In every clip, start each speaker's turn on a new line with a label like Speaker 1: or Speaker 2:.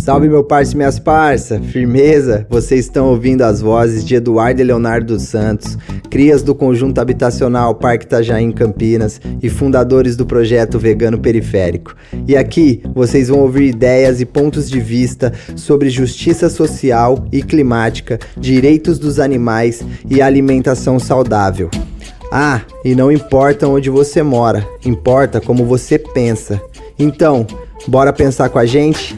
Speaker 1: Salve meu parça e minhas parça, firmeza? Vocês estão ouvindo as vozes de Eduardo e Leonardo dos Santos, crias do Conjunto Habitacional Parque Itajaí Campinas e fundadores do projeto Vegano Periférico. E aqui vocês vão ouvir ideias e pontos de vista sobre justiça social e climática, direitos dos animais e alimentação saudável. Ah, e não importa onde você mora, importa como você pensa. Então, bora pensar com a gente?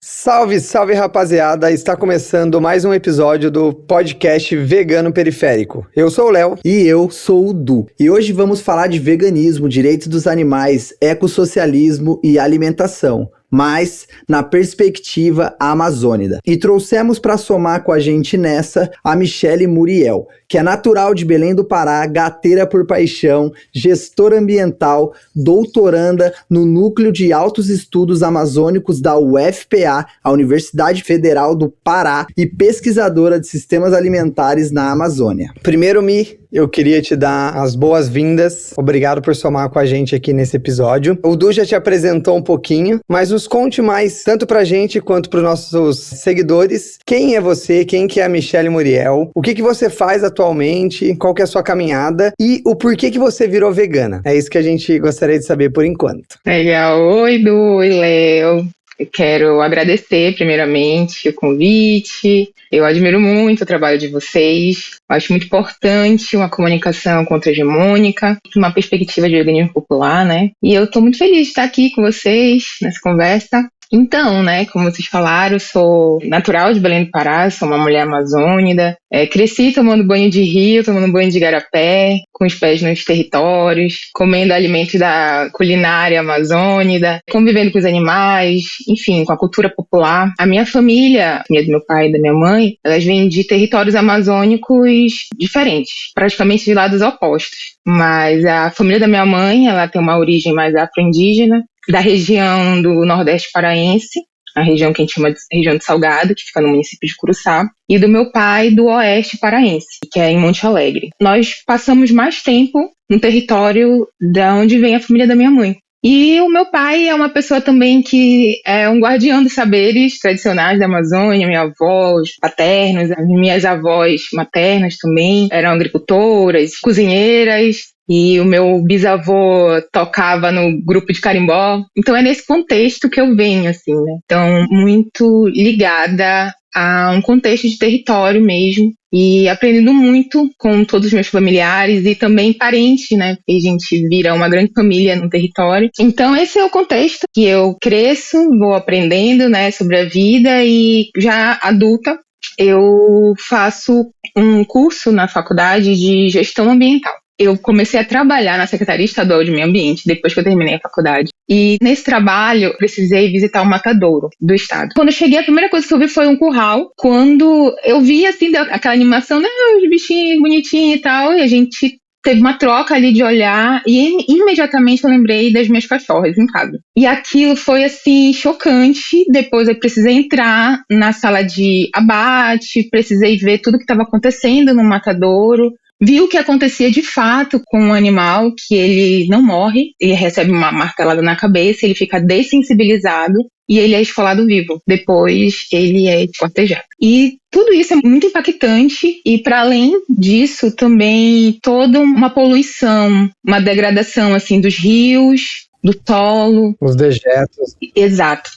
Speaker 1: Salve, salve rapaziada! Está começando mais um episódio do podcast Vegano Periférico. Eu sou o Léo. E eu sou o Du. E hoje vamos falar de veganismo, direitos dos animais, ecossocialismo e alimentação, mas na perspectiva amazônida. E trouxemos para somar com a gente nessa a Michele Muriel, que é natural de Belém do Pará, gateira por paixão, gestora ambiental, doutoranda no Núcleo de Altos Estudos Amazônicos da UFPA, a Universidade Federal do Pará, e pesquisadora de sistemas alimentares na Amazônia. Primeiro, Mi, eu queria te dar as boas-vindas. Obrigado por somar com a gente aqui nesse episódio. O Du já te apresentou um pouquinho, mas nos conte mais, tanto pra gente quanto pros nossos seguidores. Quem é você? Quem que é a Michele Muriel? O que você faz atualmente? Qual que é a sua caminhada? E o porquê que você virou vegana? É isso que a gente gostaria de saber por enquanto.
Speaker 2: Legal. Oi, Du. Oi, Léo. Eu quero agradecer, primeiramente, o convite. Eu admiro muito o trabalho de vocês. Eu acho muito importante uma comunicação contra-hegemônica, uma perspectiva de veganismo popular, né? E eu estou muito feliz de estar aqui com vocês nessa conversa. Então, né, como vocês falaram, eu sou natural de Belém do Pará, sou uma mulher amazônida. Cresci tomando banho de rio, tomando banho de igarapé, com os pés nos territórios, comendo alimentos da culinária amazônida, convivendo com os animais, enfim, com a cultura popular. A minha família, do meu pai e da minha mãe, elas vêm de territórios amazônicos diferentes, praticamente de lados opostos. Mas a família da minha mãe, ela tem uma origem mais afro-indígena, da região do Nordeste paraense, a região que a gente chama de região de Salgado, que fica no município de Curuçá, e do meu pai do Oeste paraense, que é em Monte Alegre. Nós passamos mais tempo no território da onde vem a família da minha mãe. E o meu pai é uma pessoa também que é um guardião dos saberes tradicionais da Amazônia. Minha avó, os paternos, as minhas avós maternas também eram agricultoras, cozinheiras. E o meu bisavô tocava no grupo de carimbó. Então é nesse contexto que eu venho, assim, né? Então, muito ligada a um contexto de território mesmo. E aprendendo muito com todos os meus familiares e também parentes, né? Porque a gente vira uma grande família no território. Então esse é o contexto que eu cresço, vou aprendendo, né, sobre a vida. E já adulta, eu faço um curso na faculdade de gestão ambiental. Eu comecei a trabalhar na Secretaria Estadual de Meio Ambiente depois que eu terminei a faculdade. E nesse trabalho, eu precisei visitar o matadouro do estado. Quando eu cheguei, a primeira coisa que eu vi foi um curral. Quando eu vi, assim, aquela animação, né, os bichinhos bonitinhos e tal, e a gente teve uma troca ali de olhar e imediatamente eu lembrei das minhas cachorras em casa. E aquilo foi, assim, chocante. Depois eu precisei entrar na sala de abate, precisei ver tudo que estava acontecendo no matadouro. Vi o que acontecia de fato com o animal, que ele não morre, ele recebe uma martelada na cabeça, ele fica dessensibilizado e ele é esfolado vivo. Depois ele é esquartejado. E tudo isso é muito impactante e, para além disso, também toda uma poluição, uma degradação assim, dos rios, do solo.
Speaker 1: Os dejetos.
Speaker 2: Exato.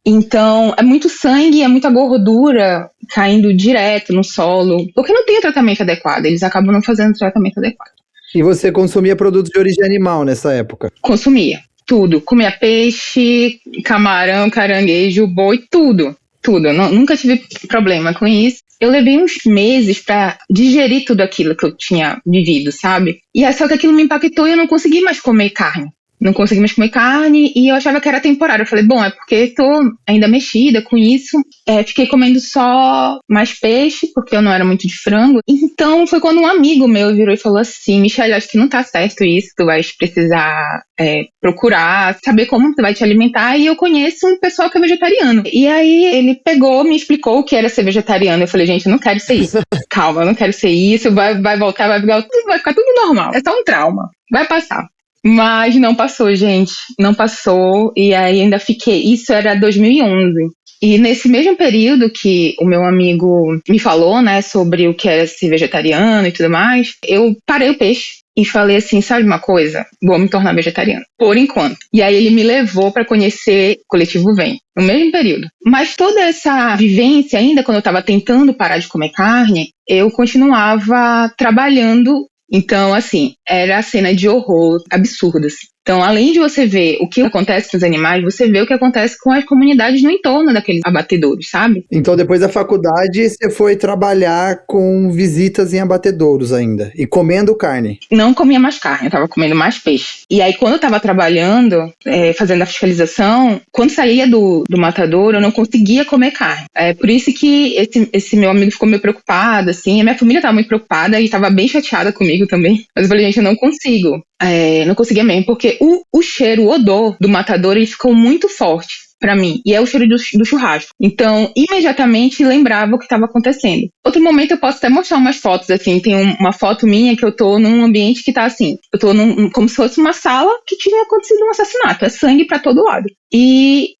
Speaker 2: Então, é muito sangue, é muita gordura caindo direto no solo, porque não tem o tratamento adequado, eles acabam não fazendo o tratamento adequado.
Speaker 1: E você consumia produtos de origem animal nessa época?
Speaker 2: Consumia, tudo. Comia peixe, camarão, caranguejo, boi, tudo. Tudo. Nunca tive problema com isso. Eu levei uns meses pra digerir tudo aquilo que eu tinha vivido, sabe? E é só que aquilo me impactou e eu não consegui mais comer carne. não consegui mais comer carne e eu achava que era temporário. Eu falei, bom, é porque tô ainda mexida com isso. Fiquei comendo só mais peixe, porque eu não era muito de frango. Então foi quando um amigo meu virou e falou assim, Michelle, acho que não tá certo isso, tu vais precisar procurar, saber como tu vai te alimentar. E eu conheço um pessoal que é vegetariano. E aí ele pegou, me explicou o que era ser vegetariano. Eu falei, gente, eu não quero ser isso. Calma, eu não quero ser isso, vai voltar, vai ficar tudo normal. É só um trauma, vai passar. Mas não passou, gente. Não passou. E aí ainda fiquei. Isso era 2011. E nesse mesmo período que o meu amigo me falou, né, sobre o que era ser vegetariano e tudo mais, eu parei o peixe e falei assim, sabe uma coisa? Vou me tornar vegetariana, por enquanto. E aí ele me levou para conhecer o Coletivo Vem, no mesmo período. Mas toda essa vivência, ainda quando eu estava tentando parar de comer carne, eu continuava trabalhando. Então, assim, era a cena de horror absurdas. Então, além de você ver o que acontece com os animais, você vê o que acontece com as comunidades no entorno daqueles abatedouros, sabe?
Speaker 1: Então, depois da faculdade, você foi trabalhar com visitas em abatedouros ainda, e comendo carne.
Speaker 2: Não comia mais carne, eu tava comendo mais peixe. E aí, quando eu tava trabalhando, fazendo a fiscalização, quando saía do matadouro, eu não conseguia comer carne. É por isso que esse meu amigo ficou meio preocupado, assim. A minha família tava muito preocupada e tava bem chateada comigo também. Mas eu falei, gente, eu não consigo. Não conseguia mesmo, porque o cheiro, o odor do matador, ele ficou muito forte pra mim. E é o cheiro do churrasco. Então, imediatamente lembrava o que estava acontecendo. Outro momento eu posso até mostrar umas fotos, assim. Tem uma foto minha que eu tô num ambiente que tá assim. Eu tô como se fosse uma sala que tinha acontecido um assassinato. É sangue pra todo lado.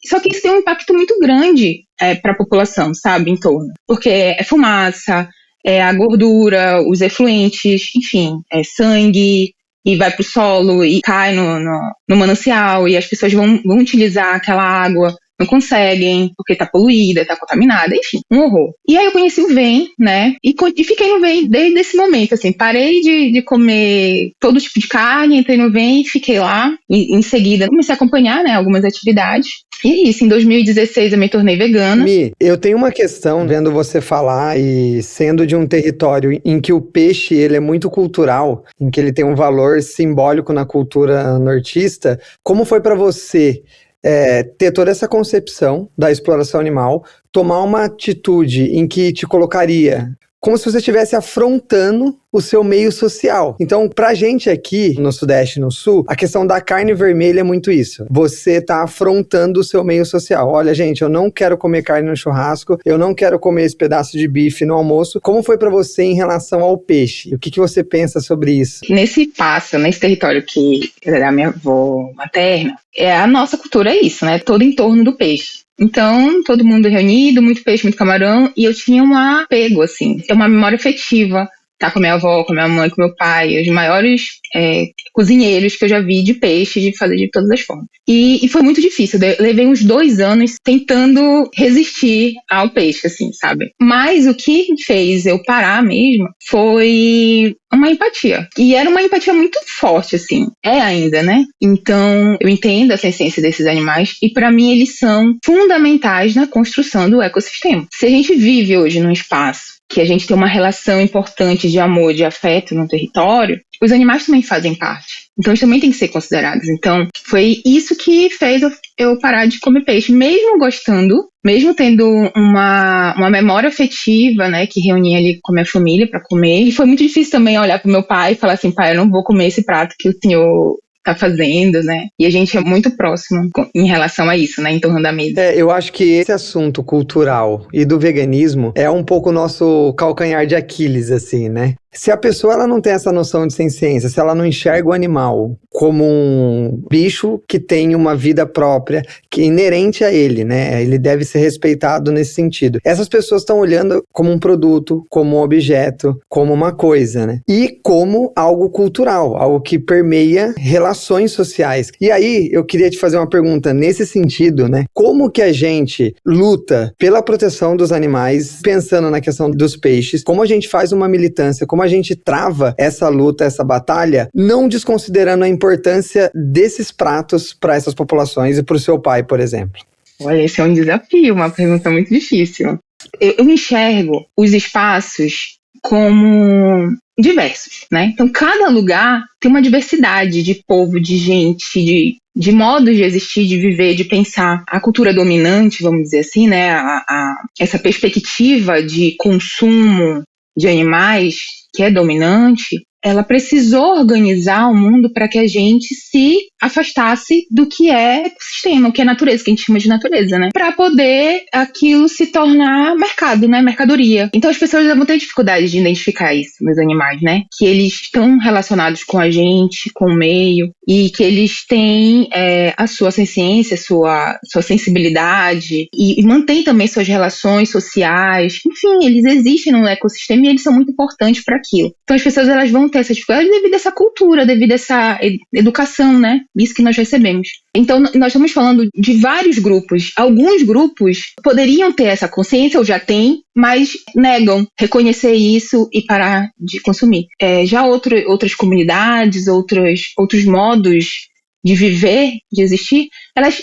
Speaker 2: Só que isso tem um impacto muito grande pra população, sabe? Em torno. Porque é fumaça, é a gordura, os efluentes, enfim, é sangue. E vai pro solo e cai no manancial e as pessoas vão utilizar aquela água, não conseguem, porque tá poluída, tá contaminada, enfim, um horror. E aí eu conheci o Vem, né, e fiquei no Vem desde esse momento, assim, parei de comer todo tipo de carne, entrei no Vem e fiquei lá, e em seguida comecei a acompanhar, né, algumas atividades. E isso, em 2016 eu me tornei vegana.
Speaker 1: Mi, eu tenho uma questão vendo você falar e sendo de um território em que o peixe ele é muito cultural, em que ele tem um valor simbólico na cultura nortista, como foi para você ter toda essa concepção da exploração animal, tomar uma atitude em que te colocaria como se você estivesse afrontando o seu meio social. Então, pra gente aqui no Sudeste e no Sul, a questão da carne vermelha é muito isso. Você tá afrontando o seu meio social. Olha, gente, eu não quero comer carne no churrasco, eu não quero comer esse pedaço de bife no almoço. Como foi pra você em relação ao peixe? O que você pensa sobre isso?
Speaker 2: Nesse território que é da minha avó materna, a nossa cultura é isso, né? Todo em torno do peixe. Então, todo mundo reunido, muito peixe, muito camarão, e eu tinha um apego, assim, uma memória afetiva, tá com a minha avó, com a minha mãe, com meu pai, os maiores cozinheiros que eu já vi de peixe, de fazer de todas as formas. E foi muito difícil, eu levei uns 2 anos tentando resistir ao peixe, assim, sabe? Mas o que fez eu parar mesmo foi uma empatia. E era uma empatia muito forte, assim. É ainda, né? Então, eu entendo essa essência desses animais e, para mim, eles são fundamentais na construção do ecossistema. Se a gente vive hoje num espaço que a gente tem uma relação importante de amor, de afeto no território, os animais também fazem parte. Então, eles também têm que ser considerados. Então, foi isso que fez eu parar de comer peixe, mesmo gostando, mesmo tendo uma memória afetiva, né, que reunia ali com a minha família para comer. E foi muito difícil também olhar pro meu pai e falar assim, pai, eu não vou comer esse prato que o senhor tá fazendo, né? E a gente é muito próximo em relação a isso, né? Em torno da mesa.
Speaker 1: Eu acho que esse assunto cultural e do veganismo é um pouco o nosso calcanhar de Aquiles, assim, né? Se a pessoa ela não tem essa noção de ciência, se ela não enxerga o animal como um bicho que tem uma vida própria, que é inerente a ele, né? Ele deve ser respeitado nesse sentido. Essas pessoas estão olhando como um produto, como um objeto, como uma coisa, né? E como algo cultural, algo que permeia relações sociais. E aí, eu queria te fazer uma pergunta nesse sentido, né? Como que a gente luta pela proteção dos animais, pensando na questão dos peixes, como a gente faz uma militância, como a gente trava essa luta, essa batalha, não desconsiderando a importância desses pratos para essas populações e para o seu pai, por exemplo?
Speaker 2: Olha, esse é um desafio, uma pergunta muito difícil. Eu enxergo os espaços como diversos, né? Então, cada lugar tem uma diversidade de povo, de gente, de modos de existir, de viver, de pensar. A cultura dominante, vamos dizer assim, né? Essa perspectiva de consumo de animais que é dominante, ela precisou organizar o mundo para que a gente se afastasse do que é ecossistema, o que é natureza, que a gente chama de natureza, né? Para poder aquilo se tornar mercado, né? Mercadoria. Então as pessoas vão ter dificuldade de identificar isso nos animais, né? Que eles estão relacionados com a gente, com o meio, e que eles têm a sua consciência, sua sensibilidade, e mantêm também suas relações sociais. Enfim, eles existem no ecossistema e eles são muito importantes para aquilo. Então as pessoas elas vão ter essa dificuldade devido a essa cultura, devido a essa educação, né? Isso que nós recebemos. Então, nós estamos falando de vários grupos. Alguns grupos poderiam ter essa consciência, ou já têm, mas negam reconhecer isso e parar de consumir. Já outras comunidades, outros modos de viver, de existir,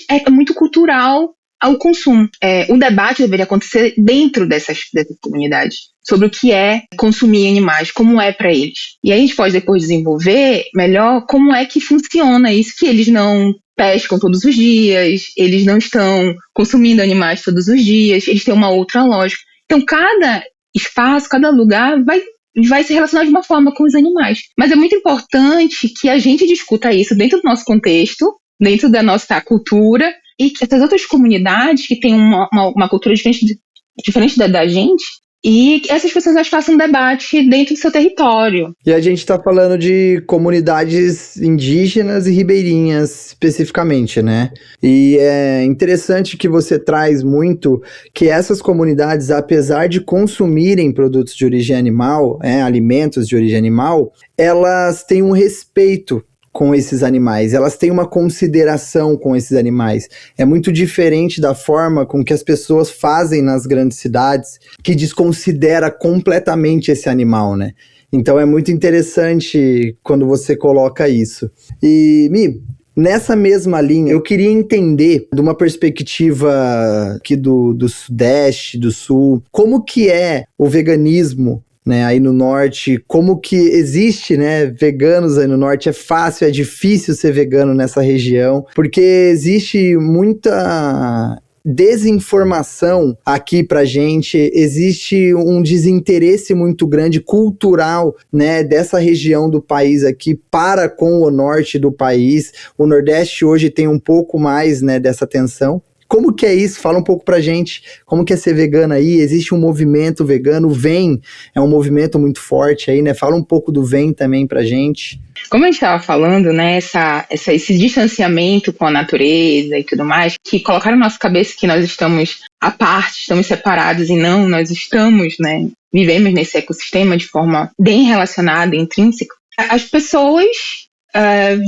Speaker 2: é muito cultural ao consumo. O debate deveria acontecer dentro dessas comunidades sobre o que é consumir animais, como é para eles. E aí a gente pode depois desenvolver melhor como é que funciona isso, que eles não pescam todos os dias, eles não estão consumindo animais todos os dias, eles têm uma outra lógica. Então cada espaço, cada lugar vai se relacionar de uma forma com os animais. Mas é muito importante que a gente discuta isso dentro do nosso contexto, dentro da nossa cultura, e que essas outras comunidades que têm uma cultura diferente da gente, e essas pessoas elas façam um debate dentro do seu território.
Speaker 1: E a gente está falando de comunidades indígenas e ribeirinhas especificamente, né? E é interessante que você traz muito que essas comunidades, apesar de consumirem produtos de origem animal, alimentos de origem animal, elas têm um respeito com esses animais, elas têm uma consideração com esses animais. É muito diferente da forma com que as pessoas fazem nas grandes cidades, que desconsidera completamente esse animal, né? Então é muito interessante quando você coloca isso. E, Mi, nessa mesma linha, eu queria entender, de uma perspectiva aqui do Sudeste, do Sul, como que é o veganismo, né, aí no norte, como que existe, né, veganos aí no norte, é fácil, é difícil ser vegano nessa região, porque existe muita desinformação aqui pra gente, existe um desinteresse muito grande cultural, né, dessa região do país aqui para com o norte do país. O Nordeste hoje tem um pouco mais, né, dessa tensão. Como que é isso? Fala um pouco pra gente, como que é ser vegano aí? Existe um movimento vegano, o VEM é um movimento muito forte aí, né? Fala um pouco do VEM também pra gente.
Speaker 2: Como a gente estava falando, né, esse distanciamento com a natureza e tudo mais, que colocaram na nossa cabeça que nós estamos à parte, estamos separados, e não, nós estamos, né, vivemos nesse ecossistema de forma bem relacionada, intrínseca. As pessoas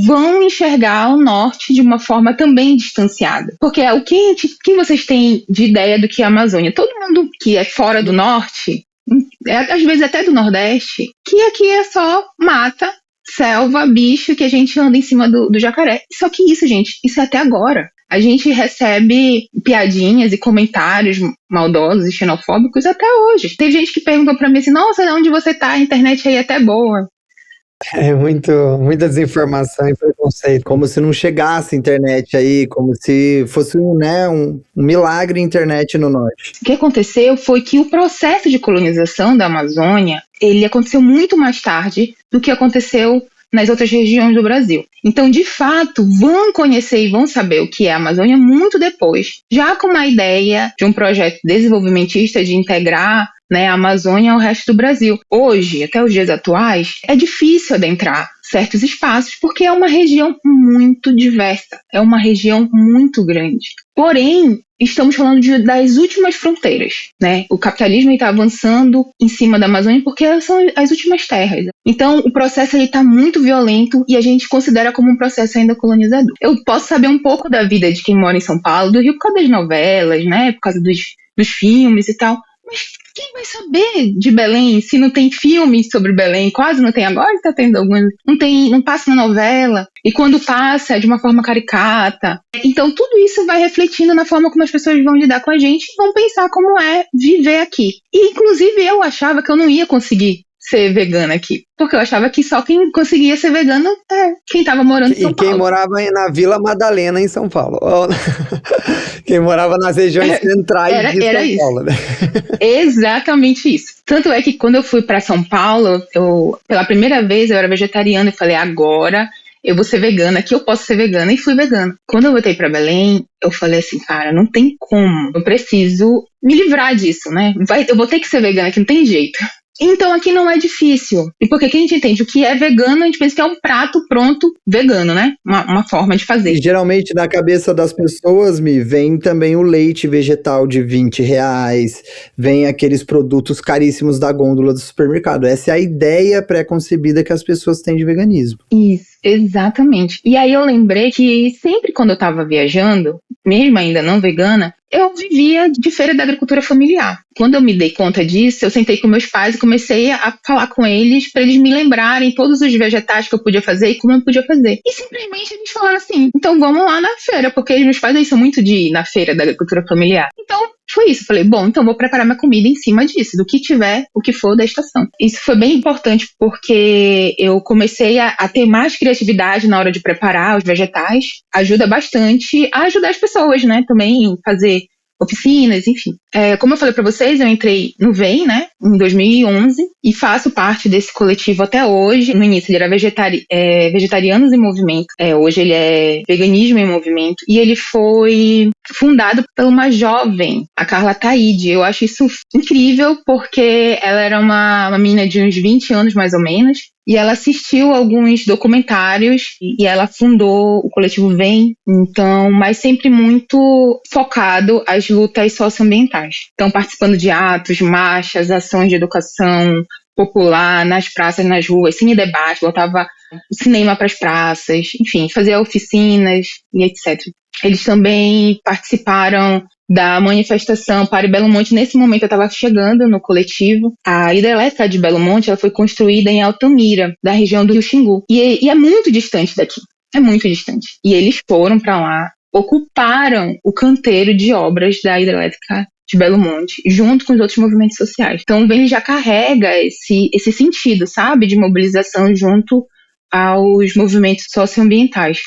Speaker 2: vão enxergar o norte de uma forma também distanciada. Porque o que vocês têm de ideia do que é a Amazônia? Todo mundo que é fora do norte, às vezes até do Nordeste, que aqui é só mata, selva, bicho, que a gente anda em cima do jacaré. Só que isso, gente, isso é até agora. A gente recebe piadinhas e comentários maldosos e xenofóbicos até hoje. Tem gente que pergunta pra mim assim, nossa, onde você tá? A internet aí é até boa.
Speaker 1: É muita desinformação e preconceito. Como se não chegasse a internet aí, como se fosse um milagre a internet no norte.
Speaker 2: O que aconteceu foi que o processo de colonização da Amazônia, ele aconteceu muito mais tarde do que aconteceu nas outras regiões do Brasil. Então, de fato, vão conhecer e vão saber o que é a Amazônia muito depois, já com uma ideia de um projeto desenvolvimentista de integrar, né, a Amazônia ao resto do Brasil. Hoje, até os dias atuais, é difícil adentrar certos espaços porque é uma região muito diversa, é uma região muito grande. Porém, estamos falando das últimas fronteiras, né? O capitalismo está avançando em cima da Amazônia porque são as últimas terras. Então, o processo está muito violento e a gente considera como um processo ainda colonizador. Eu posso saber um pouco da vida de quem mora em São Paulo, do Rio, por causa das novelas, né? Por causa dos filmes e tal. Quem vai saber de Belém se não tem filme sobre Belém? Quase não tem agora, está tendo alguns. Não passa na novela. E quando passa é de uma forma caricata. Então tudo isso vai refletindo na forma como as pessoas vão lidar com a gente e vão pensar como é viver aqui. E inclusive eu achava que eu não ia conseguir ser vegana aqui. Porque eu achava que só quem conseguia ser vegano é quem estava morando em São Paulo.
Speaker 1: E quem morava na Vila Madalena, em São Paulo. Quem morava nas regiões centrais de São Paulo, né?
Speaker 2: Exatamente isso. Tanto é que quando eu fui para São Paulo, pela primeira vez eu era vegetariana e falei, agora eu vou ser vegana, aqui eu posso ser vegana, e fui vegana. Quando eu voltei para Belém, eu falei assim, cara, não tem como, eu preciso me livrar disso, né? Eu vou ter que ser vegana, que não tem jeito. Então aqui não é difícil. E porque aqui a gente entende o que é vegano, a gente pensa que é um prato pronto vegano, né? Uma forma de fazer.
Speaker 1: E geralmente na cabeça das pessoas vem também o leite vegetal de R$20, vem aqueles produtos caríssimos da gôndola do supermercado. Essa é a ideia pré-concebida que as pessoas têm de veganismo.
Speaker 2: Isso, exatamente. E aí eu lembrei que sempre quando eu estava viajando, mesmo ainda não vegana, eu vivia de feira da agricultura familiar. Quando eu me dei conta disso, eu sentei com meus pais e comecei a falar com eles para eles me lembrarem todos os vegetais que eu podia fazer e como eu podia fazer. E simplesmente eles falaram assim, então vamos lá na feira, porque meus pais aí são muito de ir na feira da agricultura familiar. Então foi isso, falei, bom, então vou preparar minha comida em cima disso, do que tiver, o que for da estação. Isso foi bem importante porque eu comecei a ter mais criatividade na hora de preparar os vegetais, ajuda bastante a ajudar as pessoas, né, também fazer oficinas, enfim. Como eu falei para vocês, eu entrei no VEM, né, em 2011, e faço parte desse coletivo até hoje. No início ele era Vegetarianos em Movimento, hoje ele é Veganismo em Movimento, e ele foi fundado por uma jovem, a Carla Taide. Eu acho isso incrível, porque ela era uma menina de uns 20 anos, mais ou menos, e ela assistiu alguns documentários e ela fundou o coletivo VEM, então, mas sempre muito focado às lutas socioambientais. Então, participando de atos, marchas, ações de educação popular, nas praças, nas ruas, cine debate, botava cinema para as praças, enfim, fazia oficinas e etc. Eles também participaram da manifestação Pare Belo Monte. Nesse momento eu estava chegando no coletivo. A hidrelétrica de Belo Monte, ela foi construída em Altamira, da região do Rio Xingu. E é muito distante daqui. É muito distante. E eles foram para lá, ocuparam o canteiro de obras da hidrelétrica de Belo Monte, junto com os outros movimentos sociais. Então, o VEM já carrega esse sentido, sabe, de mobilização junto aos movimentos socioambientais.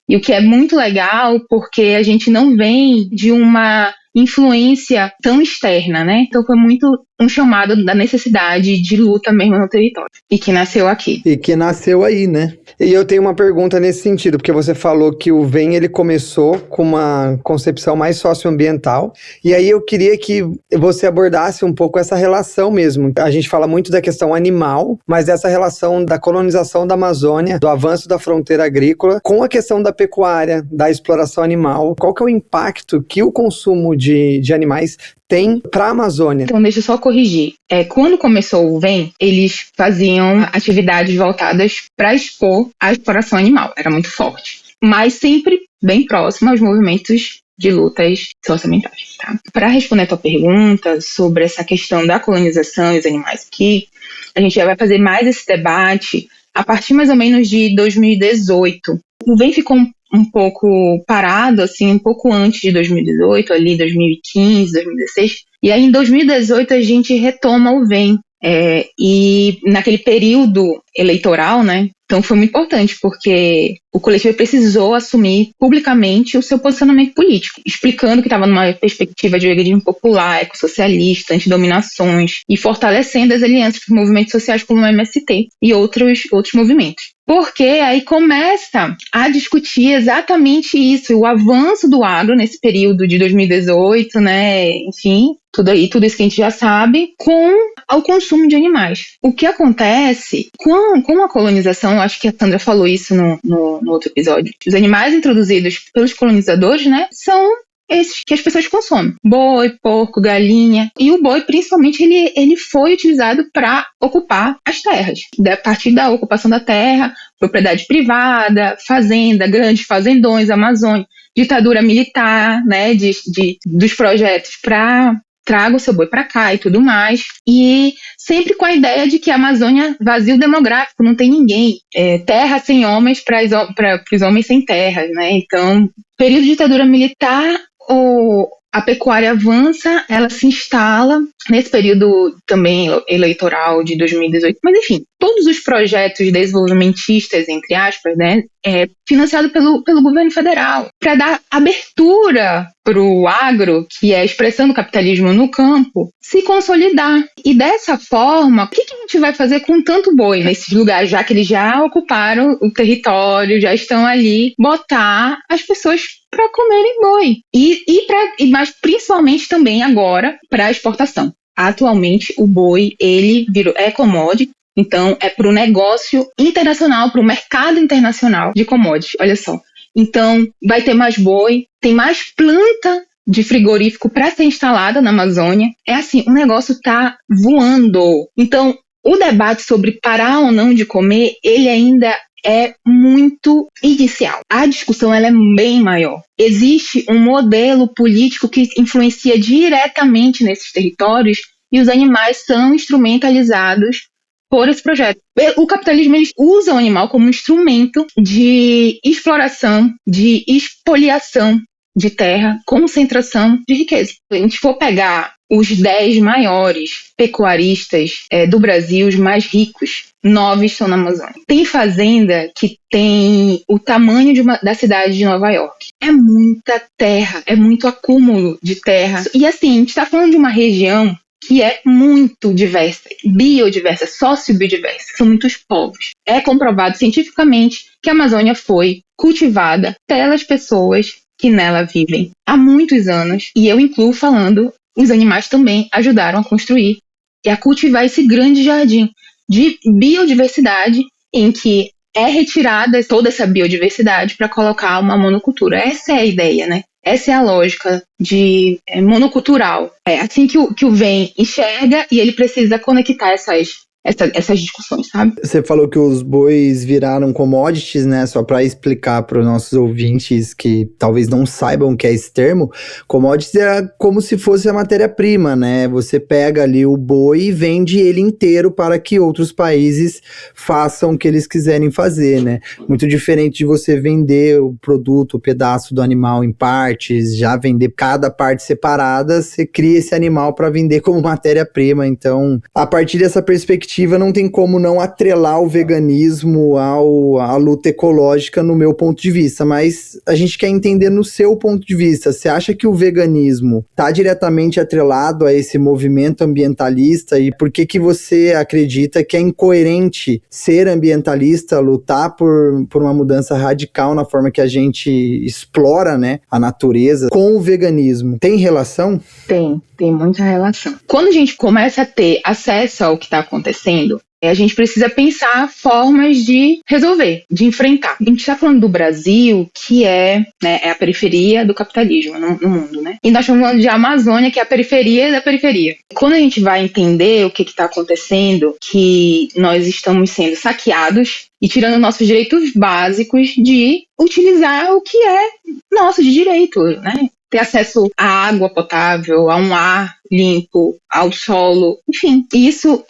Speaker 2: E o que é muito legal, porque a gente não vem de uma influência tão externa, né? Então foi muito um chamado da necessidade de luta mesmo no território. E que nasceu aqui.
Speaker 1: E que nasceu aí, né? E eu tenho uma pergunta nesse sentido, porque você falou que o VEM, ele começou com uma concepção mais socioambiental, e aí eu queria que você abordasse um pouco essa relação mesmo. A gente fala muito da questão animal, mas essa relação da colonização da Amazônia, do avanço da fronteira agrícola, com a questão da pecuária, da exploração animal. Qual que é o impacto que o consumo de animais tem para a Amazônia?
Speaker 2: Então, deixa eu só corrigir. Quando começou o VEM, eles faziam atividades voltadas para expor a exploração animal. Era muito forte. Mas sempre bem próximo aos movimentos de lutas socioambientais. Tá? Para responder a tua pergunta sobre essa questão da colonização e os animais aqui, a gente já vai fazer mais esse debate a partir mais ou menos de 2018. O VEM ficou um pouco parado, assim, um pouco antes de 2018, ali 2015, 2016. E aí, em 2018, a gente retoma o VEM. E naquele período eleitoral, né? Então foi muito importante, porque o coletivo precisou assumir publicamente o seu posicionamento político, explicando que estava numa perspectiva de veganismo popular, ecossocialista, antidominações, e fortalecendo as alianças com movimentos sociais como o MST e outros movimentos. Porque aí começa a discutir exatamente isso, o avanço do agro nesse período de 2018, né? Enfim, tudo isso que a gente já sabe, com o consumo de animais. O que acontece com a colonização, eu acho que a Sandra falou isso no outro episódio, os animais introduzidos pelos colonizadores, né, são esses que as pessoas consomem. Boi, porco, galinha. E o boi, principalmente, ele foi utilizado para ocupar as terras. A partir da ocupação da terra, propriedade privada, fazenda, grandes fazendões, Amazônia, ditadura militar, né, dos projetos para traga o seu boi para cá e tudo mais. E sempre com a ideia de que a Amazônia, vazio demográfico, não tem ninguém. Terra sem homens para os homens sem terras, né? Então, período de ditadura militar, a pecuária avança, ela se instala nesse período também eleitoral de 2018. Mas, enfim, todos os projetos desenvolvimentistas, entre aspas, né, financiado pelo governo federal, para dar abertura para o agro, que é a expressão do capitalismo no campo, se consolidar. E dessa forma, o que a gente vai fazer com tanto boi nesses lugares, já que eles já ocuparam o território, já estão ali, botar as pessoas para comerem boi. Mas principalmente também agora para exportação. Atualmente o boi ele é commodity, então é para o negócio internacional, para o mercado internacional de commodities. Olha só. Então vai ter mais boi, tem mais planta de frigorífico para ser instalada na Amazônia. É assim, o negócio está voando. Então o debate sobre parar ou não de comer, ele ainda é muito inicial. A discussão ela é bem maior. Existe um modelo político que influencia diretamente nesses territórios e os animais são instrumentalizados por esse projeto. O capitalismo ele usa o animal como instrumento de exploração, de expoliação de terra, concentração de riqueza. Se a gente for pegar os 10 maiores pecuaristas do Brasil, os mais ricos, 9 estão na Amazônia. Tem fazenda que tem o tamanho da cidade de Nova York. É muita terra, é muito acúmulo de terra. E assim, a gente está falando de uma região que é muito diversa, biodiversa, sócio-biodiversa. São muitos povos. É comprovado cientificamente que a Amazônia foi cultivada pelas pessoas que nela vivem há muitos anos. E eu incluo falando, os animais também ajudaram a construir e a cultivar esse grande jardim de biodiversidade em que é retirada toda essa biodiversidade para colocar uma monocultura. Essa é a ideia, né? Essa é a lógica de monocultural. É assim que o VEM enxerga e ele precisa conectar essas discussões, sabe?
Speaker 1: Você falou que os bois viraram commodities, né? Só para explicar para os nossos ouvintes que talvez não saibam o que é esse termo, commodities é como se fosse a matéria-prima, né? Você pega ali o boi e vende ele inteiro para que outros países façam o que eles quiserem fazer, né? Muito diferente de você vender o produto, o pedaço do animal em partes, já vender cada parte separada, você cria esse animal para vender como matéria-prima. Então, a partir dessa perspectiva, não tem como não atrelar o veganismo à luta ecológica no meu ponto de vista, mas a gente quer entender no seu ponto de vista. Você acha que o veganismo está diretamente atrelado a esse movimento ambientalista e por que você acredita que é incoerente ser ambientalista, lutar por uma mudança radical na forma que a gente explora, né, a natureza com o veganismo? Tem relação?
Speaker 2: Tem muita relação. Quando a gente começa a ter acesso ao que está acontecendo, a gente precisa pensar formas de resolver, de enfrentar. A gente está falando do Brasil, que é a periferia do capitalismo no mundo, né? E nós estamos falando de Amazônia, que é a periferia da periferia. Quando a gente vai entender o que está acontecendo, que nós estamos sendo saqueados e tirando nossos direitos básicos de utilizar o que é nosso de direito, né? Ter acesso à água potável, a um ar limpo, ao solo, enfim. Isso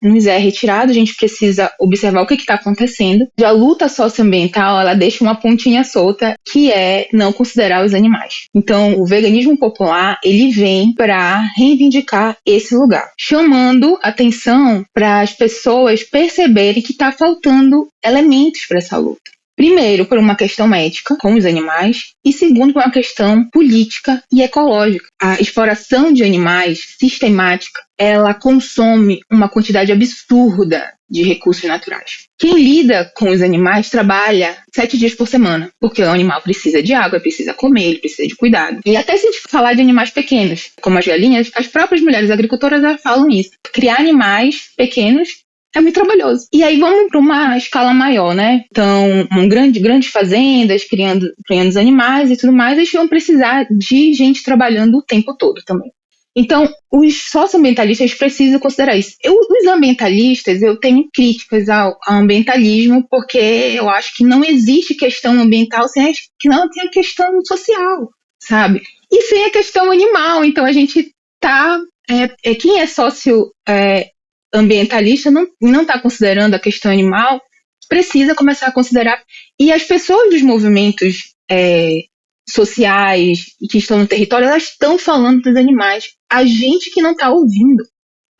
Speaker 2: nos é retirado, a gente precisa observar o que está acontecendo. E a luta socioambiental, ela deixa uma pontinha solta, que é não considerar os animais. Então, o veganismo popular, ele vem para reivindicar esse lugar, chamando atenção para as pessoas perceberem que está faltando elementos para essa luta. Primeiro, por uma questão ética com os animais e segundo, por uma questão política e ecológica. A exploração de animais sistemática, ela consome uma quantidade absurda de recursos naturais. Quem lida com os animais trabalha 7 dias por semana, porque o animal precisa de água, precisa comer, ele precisa de cuidado. E até se a gente falar de animais pequenos, como as galinhas, as próprias mulheres agricultoras já falam isso. Criar animais pequenos é muito trabalhoso. E aí vamos para uma escala maior, né? Então, grandes fazendas, criando os animais e tudo mais, eles vão precisar de gente trabalhando o tempo todo também. Então, os socioambientalistas precisam considerar isso. Os ambientalistas, eu tenho críticas ao ambientalismo, porque eu acho que não existe questão ambiental sem que não tem a questão social, sabe? E sem a questão animal. Então, a gente quem é sócio ambientalista não está considerando a questão animal, precisa começar a considerar. E as pessoas dos movimentos sociais que estão no território, elas estão falando dos animais. A gente que não está ouvindo.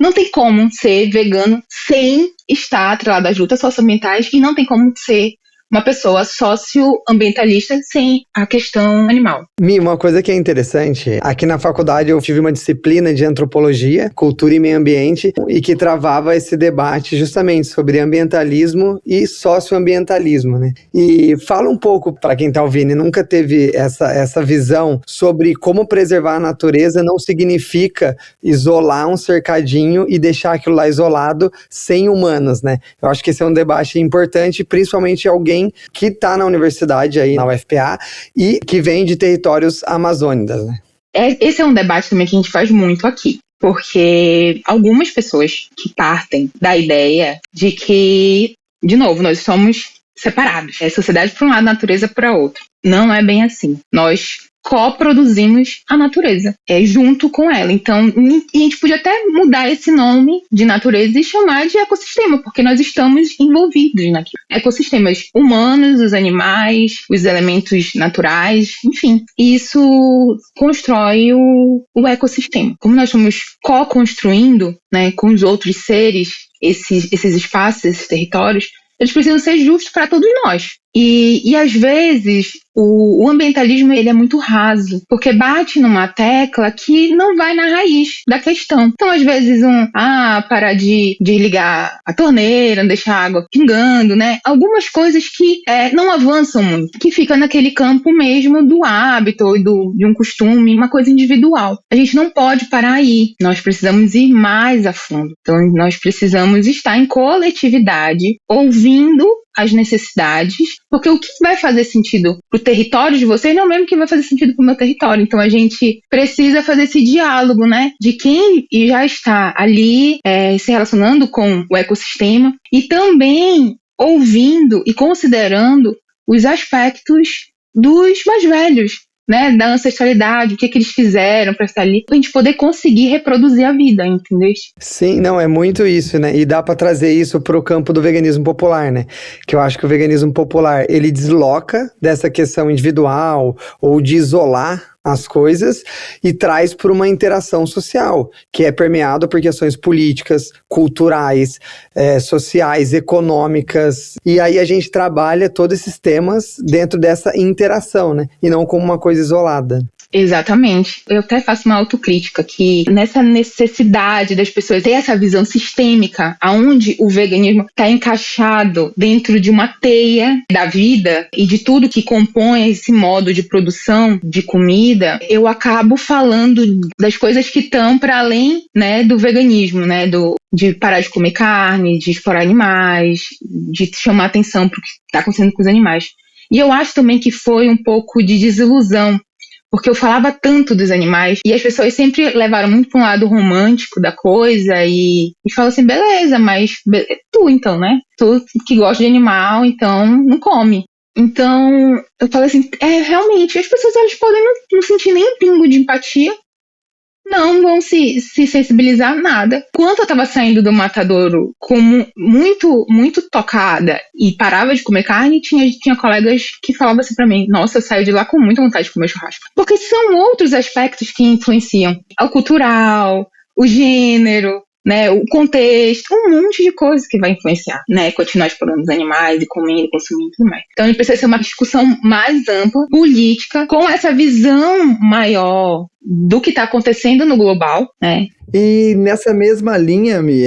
Speaker 2: Não tem como ser vegano sem estar atrelado às lutas socioambientais e não tem como ser uma pessoa socioambientalista sem a questão animal.
Speaker 1: Mi, uma coisa que é interessante, aqui na faculdade eu tive uma disciplina de antropologia, cultura e meio ambiente, e que travava esse debate justamente sobre ambientalismo e socioambientalismo, né? E fala um pouco, para quem tá ouvindo e nunca teve essa visão sobre como preservar a natureza não significa isolar um cercadinho e deixar aquilo lá isolado sem humanos, né? Eu acho que esse é um debate importante, principalmente alguém que está na universidade aí, na UFPA, e que vem de territórios amazônicos, né?
Speaker 2: Esse é um debate também que a gente faz muito aqui, porque algumas pessoas que partem da ideia de que, de novo, nós somos separados. É sociedade para um lado, natureza para outro. Não é bem assim. Nós coproduzimos a natureza, junto com ela. Então, a gente podia até mudar esse nome de natureza e chamar de ecossistema, porque nós estamos envolvidos naquilo. Ecossistemas humanos, os animais, os elementos naturais, enfim. Isso constrói o ecossistema. Como nós estamos co-construindo, né, com os outros seres esses espaços, esses territórios, eles precisam ser justos para todos nós. E às vezes, o ambientalismo ele é muito raso, porque bate numa tecla que não vai na raiz da questão. Então, às vezes, parar de ligar a torneira, não deixar a água pingando, né? Algumas coisas que não avançam muito, que fica naquele campo mesmo do hábito, de um costume, uma coisa individual. A gente não pode parar aí, nós precisamos ir mais a fundo. Então, nós precisamos estar em coletividade, ouvindo as necessidades, porque o que vai fazer sentido pro território de vocês não é o mesmo que vai fazer sentido pro meu território. Então a gente precisa fazer esse diálogo, né, de quem já está ali se relacionando com o ecossistema e também ouvindo e considerando os aspectos dos mais velhos, né, da ancestralidade, o que eles fizeram para estar ali, pra gente poder conseguir reproduzir a vida, entendeu?
Speaker 1: Sim, não, é muito isso, né, e dá para trazer isso pro campo do veganismo popular, né, que eu acho que o veganismo popular, ele desloca dessa questão individual ou de isolar as coisas e traz por uma interação social, que é permeada por questões políticas, culturais, sociais, econômicas, e aí a gente trabalha todos esses temas dentro dessa interação, né, e não como uma coisa isolada.
Speaker 2: Exatamente. Eu até faço uma autocrítica que nessa necessidade das pessoas ter essa visão sistêmica, aonde o veganismo está encaixado dentro de uma teia da vida e de tudo que compõe esse modo de produção de comida, eu acabo falando das coisas que estão para além, né, do veganismo, né, de parar de comer carne, de explorar animais, de chamar atenção para o que está acontecendo com os animais. E eu acho também que foi um pouco de desilusão, porque eu falava tanto dos animais e as pessoas sempre levaram muito para um lado romântico da coisa e falam assim, beleza, mas tu então, né? Tu que gosta de animal, então não come. Então, eu falei assim, realmente, as pessoas elas podem não sentir nem um pingo de empatia, não vão se sensibilizar nada. Quando eu tava saindo do matadouro como muito, muito tocada e parava de comer carne, tinha colegas que falavam assim pra mim, nossa, eu saio de lá com muita vontade de comer churrasco. Porque são outros aspectos que influenciam. O cultural, o gênero, né, o contexto, um monte de coisas que vai influenciar, né, continuar explorando os animais e comendo, consumindo e tudo mais. Então, a gente precisa ser uma discussão mais ampla, política, com essa visão maior do que está acontecendo no global, né?
Speaker 3: E nessa mesma linha, Mi,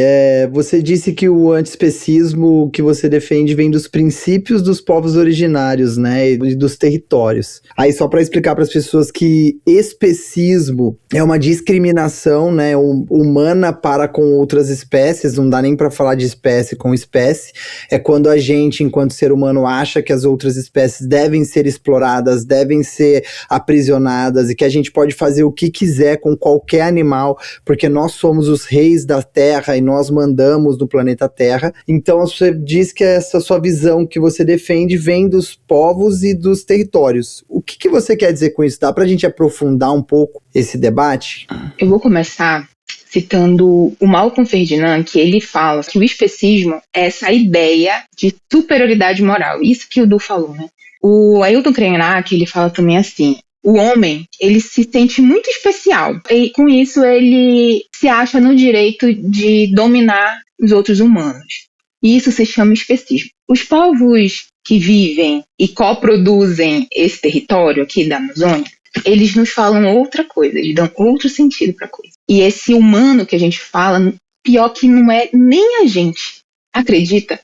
Speaker 3: você disse que o antiespecismo que você defende vem dos princípios dos povos originários, né, e dos territórios. Aí só para explicar para as pessoas que especismo é uma discriminação, né, humana para com outras espécies, não dá nem para falar de espécie com espécie, é quando a gente, enquanto ser humano, acha que as outras espécies devem ser exploradas, devem ser aprisionadas e que a gente pode fazer o que quiser com qualquer animal, porque nós somos os reis da Terra e nós mandamos no planeta Terra. Então você diz que essa sua visão que você defende vem dos povos e dos territórios. O que você quer dizer com isso? Dá pra gente aprofundar um pouco esse debate?
Speaker 2: Eu vou começar citando o Malcolm Ferdinand, que ele fala que o especismo é essa ideia de superioridade moral. Isso que o Du falou, né? O Ailton Krenak, ele fala também assim: o homem, ele se sente muito especial. E com isso, ele se acha no direito de dominar os outros humanos. E isso se chama especismo. Os povos que vivem e coproduzem esse território aqui da Amazônia, eles nos falam outra coisa, eles dão outro sentido para a coisa. E esse humano que a gente fala, pior que não é nem a gente, acredita?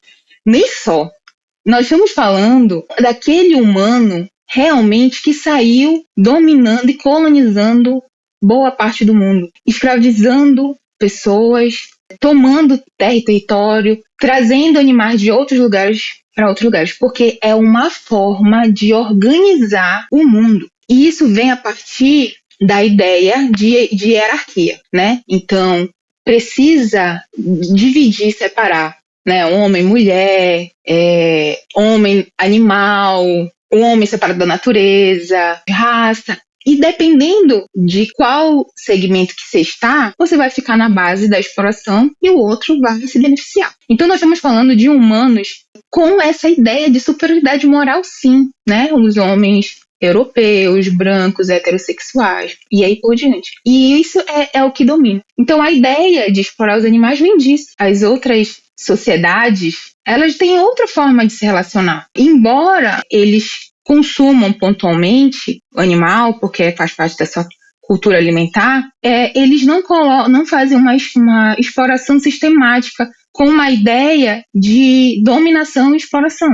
Speaker 2: Nem só. Nós estamos falando daquele humano realmente que saiu dominando e colonizando boa parte do mundo, escravizando pessoas, tomando terra e território, trazendo animais de outros lugares para outros lugares, porque é uma forma de organizar o mundo. E isso vem a partir da ideia de hierarquia, né? Então, precisa dividir, separar, né? Homem, mulher, homem, animal, o homem separado da natureza, raça. E dependendo de qual segmento que você está, você vai ficar na base da exploração e o outro vai se beneficiar. Então nós estamos falando de humanos com essa ideia de superioridade moral, sim, né? Os homens europeus, brancos, heterossexuais, e aí por diante. E isso é o que domina. Então a ideia de explorar os animais vem disso. As outras sociedades, elas têm outra forma de se relacionar. Embora eles consumam pontualmente o animal, porque faz parte dessa cultura alimentar, eles não fazem uma exploração sistemática com uma ideia de dominação e exploração.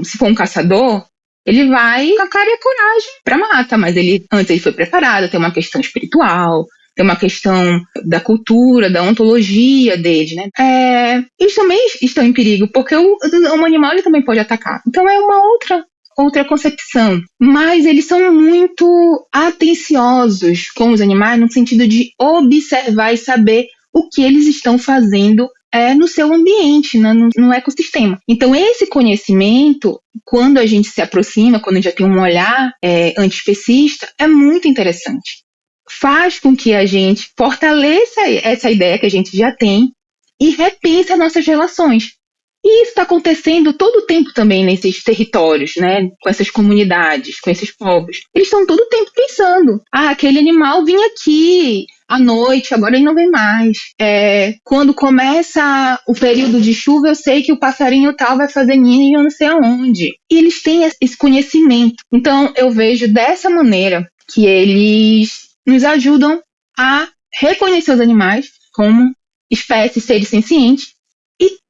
Speaker 2: Se for um caçador, ele vai com a cara e a coragem para mata, mas antes ele foi preparado, tem uma questão espiritual, tem uma questão da cultura, da ontologia dele, né? Eles também estão em perigo, porque o animal ele também pode atacar. Então é uma outra concepção, mas eles são muito atenciosos com os animais no sentido de observar e saber o que eles estão fazendo no seu ambiente, no ecossistema. Então esse conhecimento, quando a gente se aproxima, quando a gente já tem um olhar antiespecista, é muito interessante. Faz com que a gente fortaleça essa ideia que a gente já tem e repense as nossas relações. E isso está acontecendo todo o tempo também nesses territórios, né? Com essas comunidades, com esses povos. Eles estão todo o tempo pensando: aquele animal vinha aqui à noite, agora ele não vem mais. Quando começa o período de chuva, eu sei que o passarinho tal vai fazer ninho e eu não sei aonde. E eles têm esse conhecimento. Então, eu vejo dessa maneira que eles nos ajudam a reconhecer os animais como espécies, seres sencientes,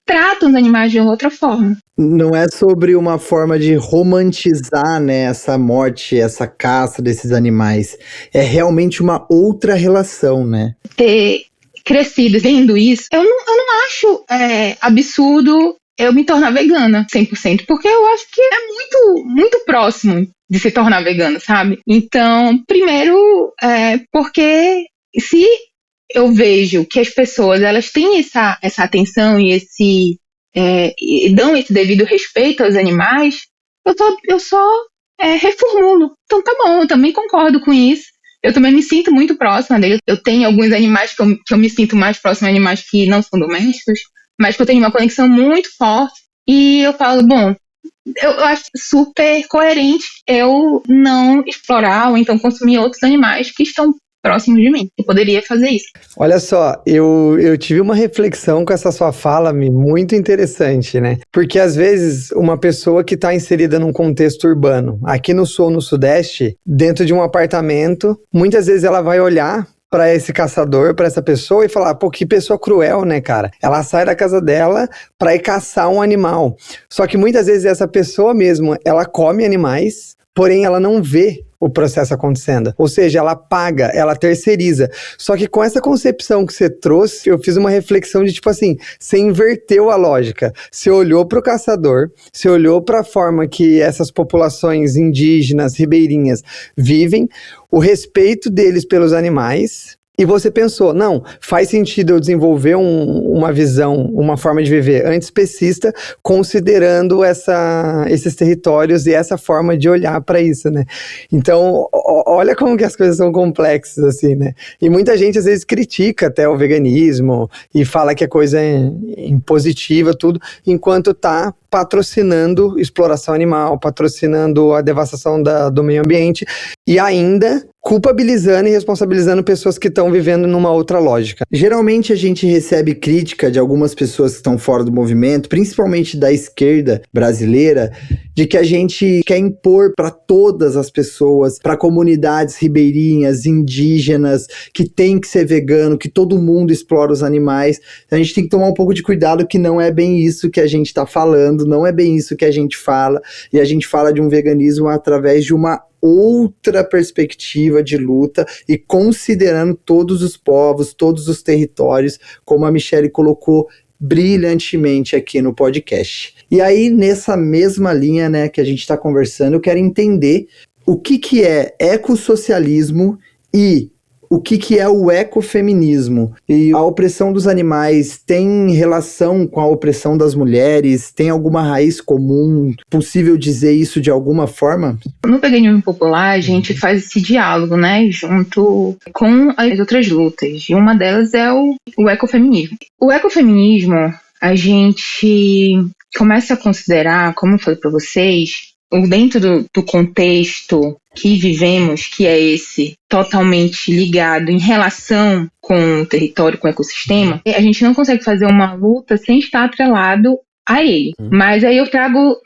Speaker 2: tratam os animais de outra forma.
Speaker 3: Não é sobre uma forma de romantizar, né, essa morte, essa caça desses animais. É realmente uma outra relação, né?
Speaker 2: Ter crescido vendo isso, eu não acho absurdo eu me tornar vegana 100%, porque eu acho que é muito, muito próximo de se tornar vegana, sabe? Então, primeiro, porque se eu vejo que as pessoas elas têm essa atenção e e dão esse devido respeito aos animais, eu só reformulo. Então tá bom, eu também concordo com isso. Eu também me sinto muito próxima deles. Eu tenho alguns animais que eu me sinto mais próxima de animais que não são domésticos, mas que eu tenho uma conexão muito forte. E eu falo, bom, eu acho super coerente eu não explorar ou então consumir outros animais que estão próximo de mim. Eu poderia fazer isso.
Speaker 1: Olha só, eu tive uma reflexão com essa sua fala, muito interessante, né? Porque às vezes uma pessoa que está inserida num contexto urbano, aqui no sul, no sudeste, dentro de um apartamento, muitas vezes ela vai olhar para esse caçador, para essa pessoa e falar, pô, que pessoa cruel, né, cara? Ela sai da casa dela para ir caçar um animal. Só que muitas vezes essa pessoa mesmo, ela come animais, porém ela não vê o processo acontecendo. Ou seja, ela paga, ela terceiriza. Só que com essa concepção que você trouxe, eu fiz uma reflexão de tipo assim, você inverteu a lógica. Você olhou para o caçador, você olhou para a forma que essas populações indígenas, ribeirinhas vivem, o respeito deles pelos animais, E você pensou, não, faz sentido eu desenvolver uma visão, uma forma de viver antiespecista, considerando esses territórios e essa forma de olhar para isso, né? Então, olha como que as coisas são complexas, assim, né? E muita gente, às vezes, critica até o veganismo e fala que a coisa é impositiva, tudo, enquanto tá patrocinando exploração animal, patrocinando a devastação do meio ambiente e ainda culpabilizando e responsabilizando pessoas que estão vivendo numa outra lógica.
Speaker 3: Geralmente a gente recebe crítica de algumas pessoas que estão fora do movimento, principalmente da esquerda brasileira, de que a gente quer impor para todas as pessoas, para comunidades ribeirinhas, indígenas, que tem que ser vegano, que todo mundo explora os animais. A gente tem que tomar um pouco de cuidado, que não é bem isso que a gente está falando, não é bem isso que a gente fala, e a gente fala de um veganismo através de uma outra perspectiva de luta e considerando todos os povos, todos os territórios, como a Michelle colocou brilhantemente aqui no podcast. E aí, nessa mesma linha, né, que a gente está conversando, eu quero entender o que é ecossocialismo e o que é o ecofeminismo. E a opressão dos animais tem relação com a opressão das mulheres? Tem alguma raiz comum? Possível dizer isso de alguma forma?
Speaker 2: No veganismo popular, a gente faz esse diálogo, né, junto com as outras lutas. E uma delas é o ecofeminismo. O ecofeminismo, a gente começa a considerar, como eu falei para vocês, dentro do contexto que vivemos, que é esse totalmente ligado em relação com o território, com o ecossistema, a gente não consegue fazer uma luta sem estar atrelado a ele. Mas aí eu trago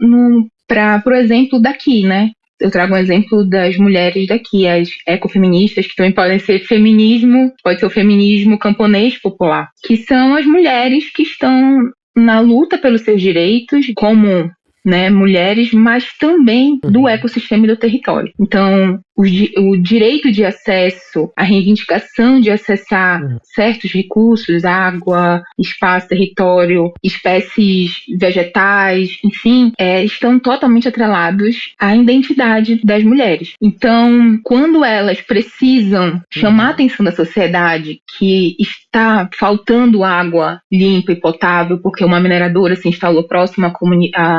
Speaker 2: para o exemplo daqui, né? Eu trago um exemplo das mulheres daqui, as ecofeministas, que também podem ser feminismo, pode ser o feminismo camponês popular, que são as mulheres que estão na luta pelos seus direitos, como, né, mulheres, mas também do ecossistema e do território. Então, o direito de acesso, a reivindicação de acessar certos recursos, água, espaço, território, espécies vegetais, enfim, estão totalmente atrelados à identidade das mulheres. Então, quando elas precisam chamar a atenção da sociedade que está faltando água limpa e potável porque uma mineradora se instalou próxima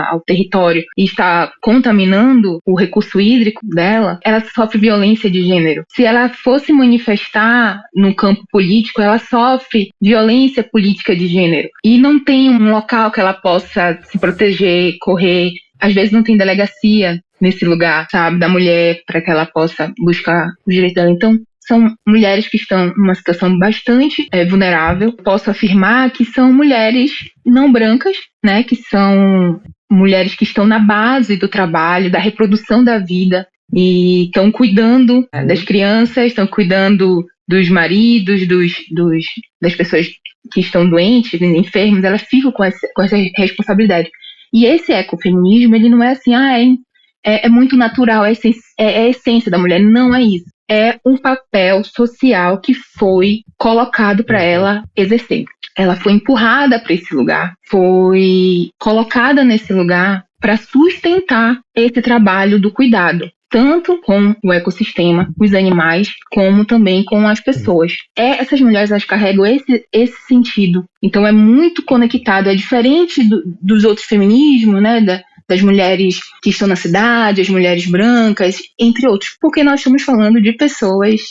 Speaker 2: ao território e está contaminando o recurso hídrico dela, ela sofre violência de gênero. Se ela fosse manifestar no campo político, ela sofre violência política de gênero. E não tem um local que ela possa se proteger, correr. Às vezes não tem delegacia nesse lugar, sabe, da mulher, para que ela possa buscar o direito dela. Então, são mulheres que estão numa situação bastante vulnerável. Posso afirmar que são mulheres não brancas, né, que são mulheres que estão na base do trabalho, da reprodução da vida, e estão cuidando das crianças, estão cuidando dos maridos, das pessoas que estão doentes, enfermas, elas ficam com essa responsabilidade. E esse ecofeminismo, ele não é assim, é muito natural, é a essência da mulher. Não é isso. É um papel social que foi colocado para ela exercer. Ela foi empurrada para esse lugar, foi colocada nesse lugar para sustentar esse trabalho do cuidado, tanto com o ecossistema, os animais, como também com as pessoas. Essas mulheres, elas carregam esse sentido. Então é muito conectado, é diferente dos outros feminismos, né, das mulheres que estão na cidade, as mulheres brancas, entre outros, porque nós estamos falando de pessoas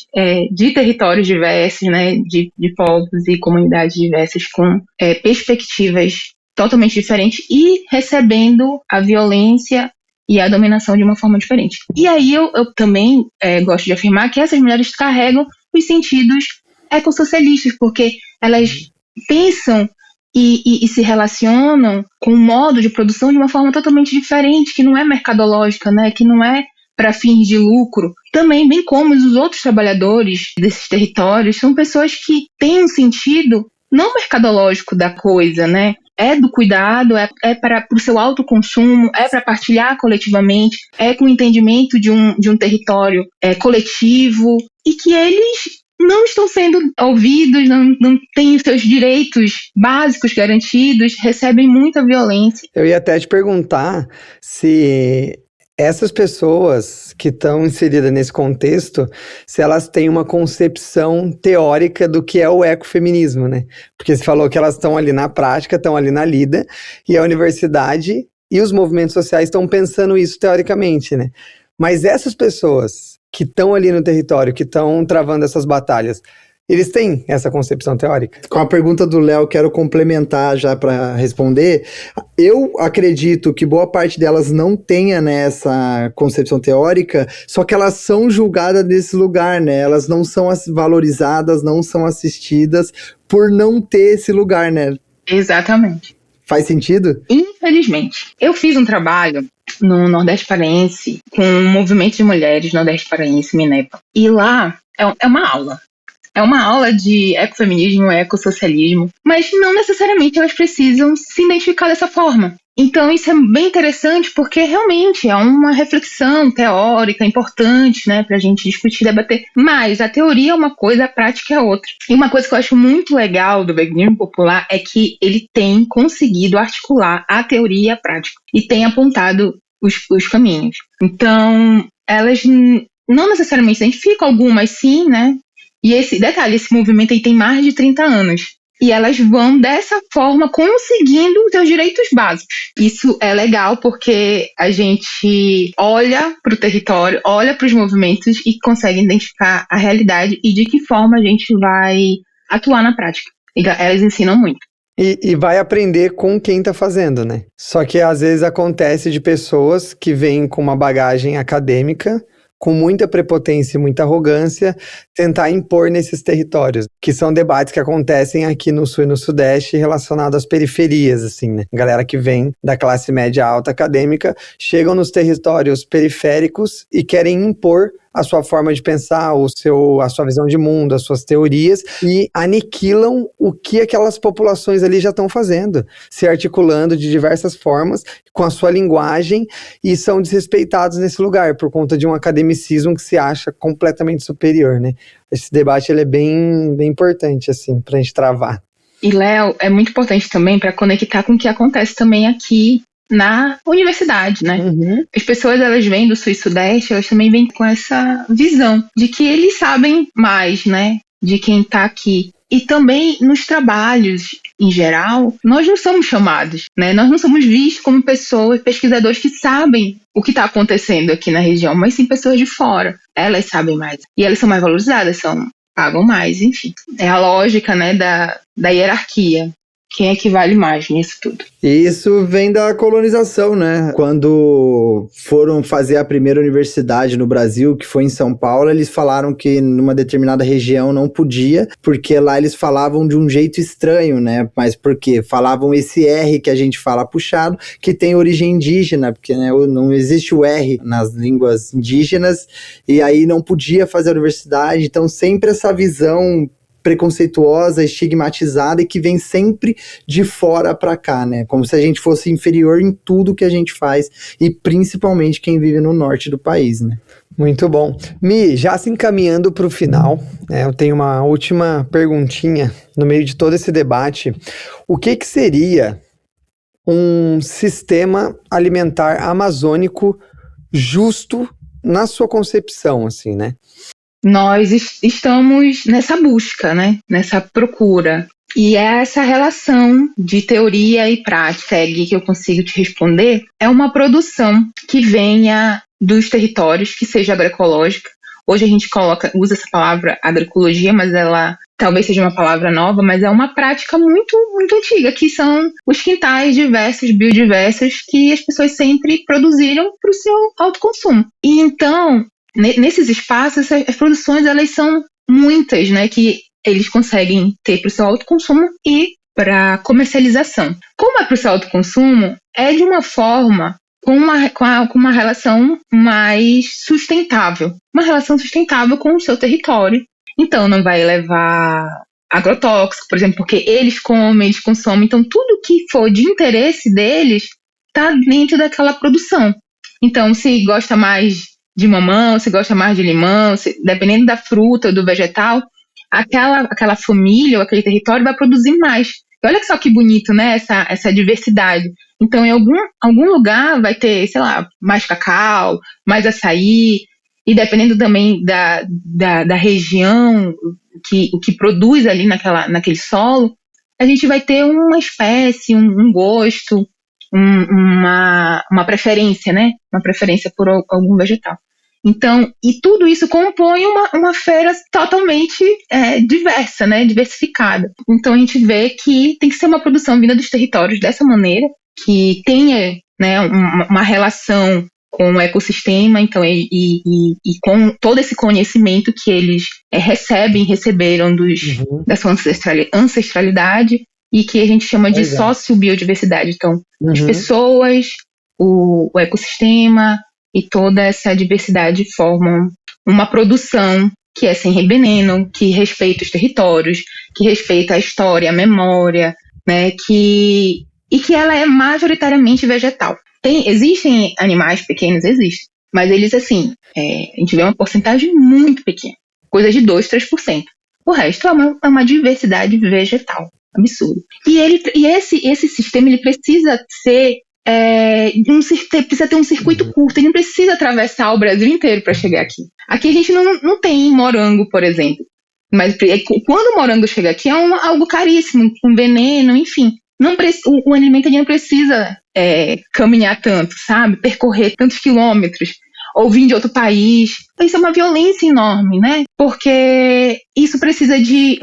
Speaker 2: de territórios diversos, né, de povos e comunidades diversas com perspectivas totalmente diferentes e recebendo a violência e a dominação de uma forma diferente. E aí eu também gosto de afirmar que essas mulheres carregam os sentidos ecossocialistas, porque elas pensam e se relacionam com o modo de produção de uma forma totalmente diferente, que não é mercadológica, né? Que não é para fins de lucro. Também, bem como os outros trabalhadores desses territórios, são pessoas que têm um sentido não mercadológico da coisa, né? É do cuidado, é para o seu autoconsumo, é para partilhar coletivamente, é com o entendimento de um território coletivo, e que eles não estão sendo ouvidos, não têm seus direitos básicos garantidos, recebem muita violência.
Speaker 1: Eu ia até te perguntar se essas pessoas que estão inseridas nesse contexto, se elas têm uma concepção teórica do que é o ecofeminismo, né? Porque você falou que elas estão ali na prática, estão ali na lida, e a universidade e os movimentos sociais estão pensando isso teoricamente, né? Mas essas pessoas que estão ali no território, que estão travando essas batalhas, eles têm essa concepção teórica?
Speaker 3: Com a pergunta do Léo, quero complementar já para responder. Eu acredito que boa parte delas não tenha, né, essa concepção teórica, só que elas são julgadas nesse lugar, né? Elas não são valorizadas, não são assistidas por não ter esse lugar, né?
Speaker 2: Exatamente.
Speaker 3: Faz sentido?
Speaker 2: Infelizmente. Eu fiz um trabalho no Nordeste Paraense com um movimento de mulheres Nordeste Paraense, Minepa. E lá é uma aula. É uma aula de ecofeminismo, ecossocialismo, mas não necessariamente elas precisam se identificar dessa forma. Então isso é bem interessante porque realmente é uma reflexão teórica importante, né, para a gente discutir e debater. Mas a teoria é uma coisa, a prática é outra. E uma coisa que eu acho muito legal do veganismo popular é que ele tem conseguido articular a teoria e a prática e tem apontado os caminhos. Então elas não necessariamente se identificam, algumas sim, né? E esse movimento aí tem mais de 30 anos. E elas vão dessa forma conseguindo os seus direitos básicos. Isso é legal porque a gente olha para o território, olha para os movimentos e consegue identificar a realidade e de que forma a gente vai atuar na prática. E elas ensinam muito.
Speaker 1: E vai aprender com quem tá fazendo, né? Só que às vezes acontece de pessoas que vêm com uma bagagem acadêmica, com muita prepotência e muita arrogância, tentar impor nesses territórios, que são debates que acontecem aqui no Sul e no Sudeste relacionados às periferias, assim, né? Galera que vem da classe média alta acadêmica, chegam nos territórios periféricos e querem impor a sua forma de pensar, a sua visão de mundo, as suas teorias, e aniquilam o que aquelas populações ali já estão fazendo, se articulando de diversas formas, com a sua linguagem, e são desrespeitados nesse lugar, por conta de um academicismo que se acha completamente superior, né? Esse debate ele é bem, bem importante, assim, pra gente travar.
Speaker 2: E, Léo, é muito importante também para conectar com o que acontece também aqui na universidade, né?
Speaker 1: Uhum.
Speaker 2: As pessoas, elas vêm do Sul e Sudeste, elas também vêm com essa visão de que eles sabem mais, né? De quem está aqui. E também nos trabalhos, em geral, nós não somos chamados, né? Nós não somos vistos como pessoas, pesquisadores que sabem o que está acontecendo aqui na região, mas sim pessoas de fora. Elas sabem mais. E elas são mais valorizadas, pagam mais, enfim. É a lógica, né, da hierarquia. Quem é que vale mais nisso tudo?
Speaker 3: E isso vem da colonização, né? Quando foram fazer a primeira universidade no Brasil, que foi em São Paulo, eles falaram que numa determinada região não podia, porque lá eles falavam de um jeito estranho, né? Mas por quê? Falavam esse R que a gente fala puxado, que tem origem indígena, porque, né, não existe o R nas línguas indígenas, e aí não podia fazer a universidade. Então sempre essa visão preconceituosa, estigmatizada e que vem sempre de fora para cá, né? Como se a gente fosse inferior em tudo que a gente faz e principalmente quem vive no norte do país, né?
Speaker 1: Muito bom. Mi, já se encaminhando para o final, né, eu tenho uma última perguntinha no meio de todo esse debate. O que seria um sistema alimentar amazônico justo na sua concepção, assim, né?
Speaker 2: Nós estamos nessa busca, né? Nessa procura. E essa relação de teoria e prática que eu consigo te responder é uma produção que venha dos territórios, que seja agroecológica. Hoje a gente usa essa palavra agroecologia, mas ela talvez seja uma palavra nova, mas é uma prática muito, muito antiga, que são os quintais diversos, biodiversos, que as pessoas sempre produziram para o seu autoconsumo. E então, nesses espaços, as produções, elas são muitas, né, que eles conseguem ter para o seu autoconsumo e para comercialização. Como é para o seu autoconsumo, é de uma forma com uma relação mais sustentável. Uma relação sustentável com o seu território. Então, não vai levar agrotóxico, por exemplo, porque eles comem, eles consomem. Então, tudo que for de interesse deles está dentro daquela produção. Então, se gosta mais de mamão, se gosta mais de limão, dependendo da fruta, do vegetal, aquela família ou aquele território vai produzir mais. E olha só que bonito, né, essa diversidade. Então, em algum lugar vai ter, sei lá, mais cacau, mais açaí, e dependendo também da região, o que produz ali naquele solo, a gente vai ter uma espécie, um gosto, uma preferência, né? Uma preferência por algum vegetal. Então, e tudo isso compõe uma feira totalmente diversa, né? Diversificada. Então, a gente vê que tem que ser uma produção vinda dos territórios dessa maneira, que tenha, né, uma relação com o ecossistema, então, e com todo esse conhecimento que eles receberam da sua ancestralidade, e que a gente chama de sociobiodiversidade. Então, as pessoas, o ecossistema e toda essa diversidade formam uma produção que é sem veneno, que respeita os territórios, que respeita a história, a memória, né, e que ela é majoritariamente vegetal. Existem animais pequenos, existem, mas eles, assim, a gente vê uma porcentagem muito pequena, coisa de 2-3%. O resto é uma diversidade vegetal, absurdo. E esse sistema, ele precisa ser, precisa ter um circuito curto, ele não precisa atravessar o Brasil inteiro para chegar aqui. Aqui a gente não tem morango, por exemplo, mas quando o morango chega aqui é algo caríssimo, com veneno, enfim. O alimento não precisa caminhar tanto, sabe? Percorrer tantos quilômetros, ou vir de outro país. Isso é uma violência enorme, né? Porque isso precisa de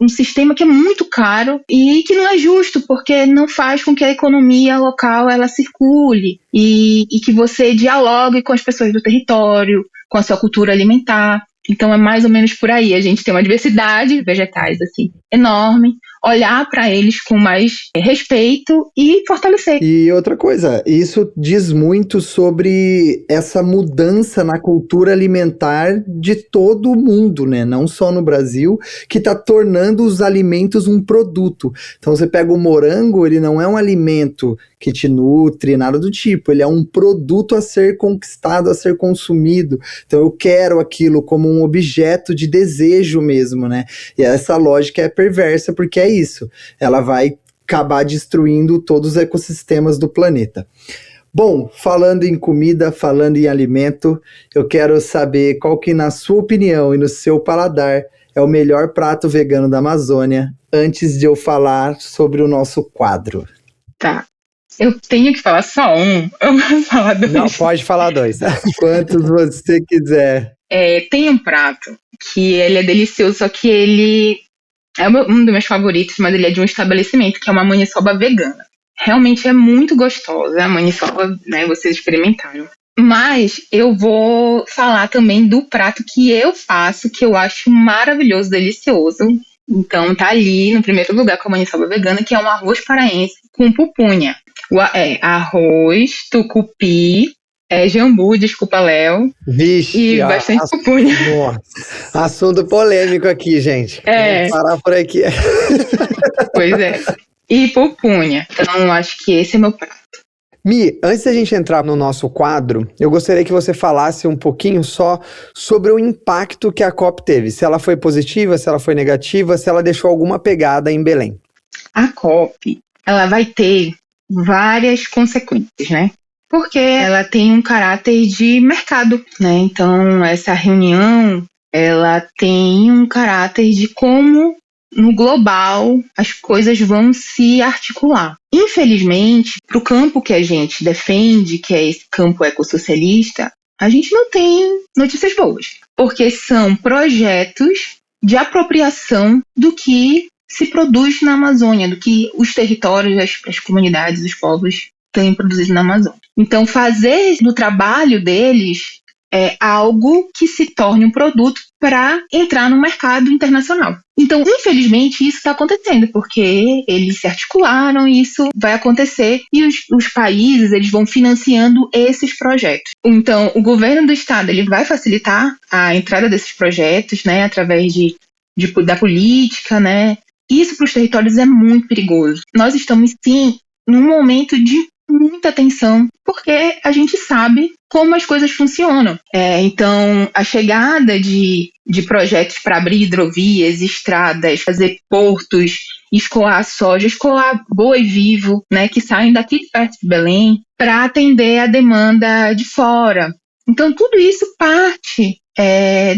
Speaker 2: um sistema que é muito caro e que não é justo, porque não faz com que a economia local ela circule e que você dialogue com as pessoas do território, com a sua cultura alimentar. Então é mais ou menos por aí. A gente tem uma diversidade de vegetais assim, enorme, olhar para eles com mais respeito e fortalecer.
Speaker 3: E outra coisa, isso diz muito sobre essa mudança na cultura alimentar de todo o mundo, né? Não só no Brasil, que está tornando os alimentos um produto. Então você pega o morango, ele não é um alimento que te nutre, nada do tipo. Ele é um produto a ser conquistado, a ser consumido. Então eu quero aquilo como um objeto de desejo mesmo, né? E essa lógica é perversa, porque é isso. Ela vai acabar destruindo todos os ecossistemas do planeta. Bom, falando em comida, falando em alimento, eu quero saber qual que, na sua opinião e no seu paladar, é o melhor prato vegano da Amazônia, antes de eu falar sobre o nosso quadro.
Speaker 2: Tá. Eu tenho que falar só um. Eu vou falar dois.
Speaker 1: Não, pode falar dois.
Speaker 3: Quantos você quiser.
Speaker 2: Tem um prato que ele é delicioso, só que ele é um dos meus favoritos, mas ele é de um estabelecimento, que é uma maniçoba vegana. Realmente é muito gostosa a maniçoba, né? Vocês experimentaram. Mas eu vou falar também do prato que eu faço, que eu acho maravilhoso, delicioso. Então tá ali no primeiro lugar com a maniçoba vegana, que é um arroz paraense com pupunha. Arroz, tucupi, jambu, desculpa, Léo.
Speaker 1: Vixe,
Speaker 2: e bastante pupunha.
Speaker 1: Nossa, assunto polêmico aqui, gente. Vamos parar por aqui.
Speaker 2: Pois é. E pupunha. Então, acho que esse é meu prato.
Speaker 1: Mi, antes da gente entrar no nosso quadro, eu gostaria que você falasse um pouquinho só sobre o impacto que a COP teve. Se ela foi positiva, se ela foi negativa, se ela deixou alguma pegada em Belém.
Speaker 2: A COP, ela vai ter várias consequências, né? Porque ela tem um caráter de mercado, né? Então, essa reunião, ela tem um caráter de como, no global, as coisas vão se articular. Infelizmente, para o campo que a gente defende, que é esse campo ecossocialista, a gente não tem notícias boas, porque são projetos de apropriação do que se produz na Amazônia, do que os territórios, as comunidades, os povos têm produzido na Amazônia. Então, fazer do trabalho deles algo que se torne um produto para entrar no mercado internacional. Então, infelizmente, isso está acontecendo, porque eles se articularam e isso vai acontecer e os países eles vão financiando esses projetos. Então, o governo do estado ele vai facilitar a entrada desses projetos, né, através da política, né. Isso para os territórios é muito perigoso. Nós estamos, sim, num momento de muita atenção, porque a gente sabe como as coisas funcionam. Então, a chegada de projetos para abrir hidrovias, estradas, fazer portos escoar soja, escoar boi vivo, né, que saem daqui de perto de Belém para atender a demanda de fora. Então, tudo isso parte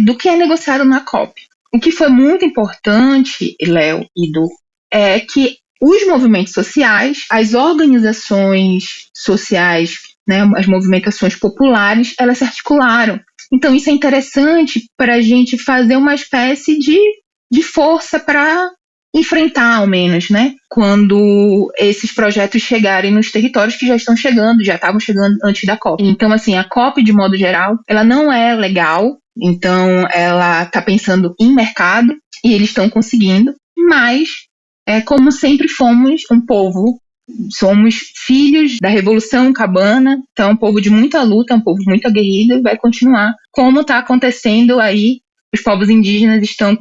Speaker 2: do que é negociado na COP. O que foi muito importante, Léo e Du, é que os movimentos sociais, as organizações sociais, né, as movimentações populares, elas se articularam. Então, isso é interessante para a gente fazer uma espécie de força para enfrentar, ao menos, né, quando esses projetos chegarem nos territórios que já estão chegando, já estavam chegando antes da COP. Então, assim, a COP, de modo geral, ela não é legal, então ela está pensando em mercado e eles estão conseguindo, mas, como sempre fomos um povo, somos filhos da Revolução Cabana, então é um povo de muita luta, é um povo muito aguerrido e vai continuar. Como está acontecendo aí, os povos indígenas estão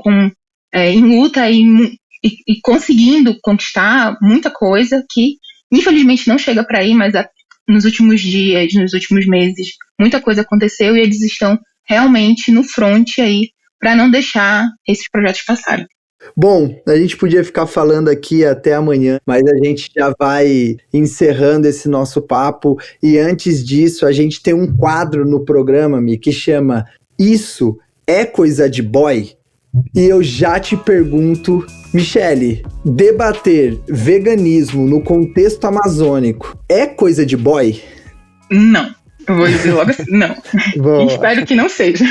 Speaker 2: em luta e conseguindo conquistar muita coisa que, infelizmente, não chega para aí, mas nos últimos dias, nos últimos meses, muita coisa aconteceu e eles estão realmente no front aí para não deixar esses projetos passarem.
Speaker 3: Bom, a gente podia ficar falando aqui até amanhã, mas a gente já vai encerrando esse nosso papo. E antes disso, a gente tem um quadro no programa, Mi, que chama Isso é Coisa de Boy? E eu já te pergunto, Michele, debater veganismo no contexto amazônico é coisa de boy?
Speaker 2: Não. Eu vou dizer logo assim, não. Espero que não seja.